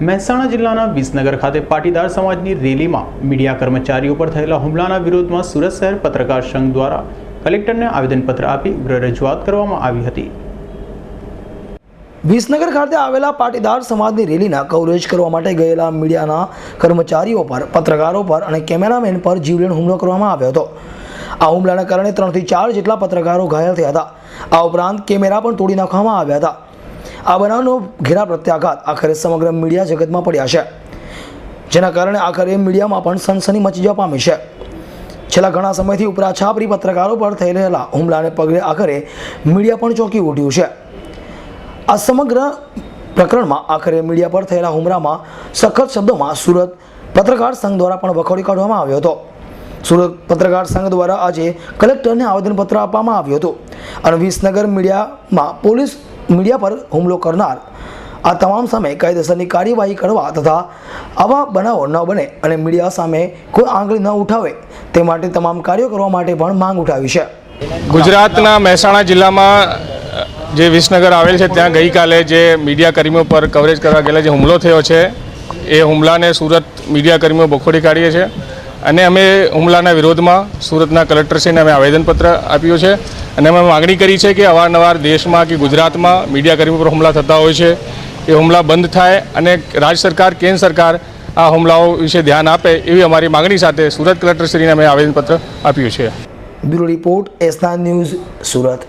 મહેસાણા જિલ્લાના વિસનગર ખાતે પાટીદાર સમાજની રેલીમાં મીડિયા કર્મચારીઓ પર થયેલા હુમલાના વિરોધમાં સુરત શહેર પત્રકાર સંઘ દ્વારા કલેક્ટરને આવેદનપત્ર આપી ઉગ્ર રજૂઆત કરવામાં આવી હતી। વિસનગર ખાતે આવેલા પાટીદાર સમાજની રેલીના કવરેજ કરવા માટે ગયેલા મીડિયાના કર્મચારીઓ પર, પત્રકારો પર અને કેમેરામેન પર જીવલેણ હુમલો કરવામાં આવ્યો હતો। આ હુમલાના કારણે 3 થી 4 જેટલા પત્રકારો ઘાયલ થયા હતા। આ ઉપરાંત કેમેરા પણ તોડી નાખવામાં આવ્યા હતા। આ બનાવનો ઘેરા પ્રત્યાઘાત આખરે સમગ્ર મીડિયા જગતમાં પડ્યા છે, જેના કારણે આખરે મીડિયામાં પણ સનસની મચી જવા પામી છે। છેલ્લા ઘણા સમયથી ઉપરાછાપરી પત્રકારો પર થઈ રહેલા હુમલાને પગલે આખરે મીડિયા પણ ચોંકી ઉઠ્યું છે। આ સમગ્ર પ્રકરણમાં આખરે મીડિયા પર થયેલા હુમલામાં સખત શબ્દોમાં સુરત પત્રકાર સંઘ દ્વારા પણ વખોડી કાઢવામાં આવ્યો હતો। સુરત પત્રકાર સંઘ દ્વારા આજે કલેક્ટરને આવેદનપત્ર આપવામાં આવ્યું હતું અને વિસનગર મીડિયામાં પોલીસ મીડિયા પર હુમલો કરનાર આ તમામ સામે કાયદેસરની કાર્યવાહી કરવા તથા આવા બનાવો ન બને અને મીડિયા સામે કોઈ આંગળી ન ઉઠાવે તે માટે તમામ કાર્યો કરવા માટે પણ માંગ ઉઠાવી છે। ગુજરાતના મહેસાણા જિલ્લામાં જે વિસનગર આવેલ છે ત્યાં ગઈકાલે જે મીડિયા કર્મીઓ પર કવરેજ કરવા ગયેલા જે હુમલો થયો છે એ હુમલાને સુરત મીડિયા કર્મીઓ બખોડી કાઢીએ છીએ અને અમે હુમલાના વિરોધમાં સુરતના કલેક્ટરશ્રીને અમે આવેદનપત્ર આપ્યું છે અને અમે માગણી કરી છે કે અવારનવાર દેશમાં કે ગુજરાતમાં મીડિયા કર્મીઓ પર હુમલા થતા હોય છે, એ હુમલા બંધ થાય અને રાજ્ય સરકાર, કેન્દ્ર સરકાર આ હુમલાઓ વિશે ધ્યાન આપે એવી અમારી માગણી સાથે સુરત કલેક્ટરશ્રીને અમે આવેદનપત્ર આપ્યું છે। Bureau report, S9 news, Surat.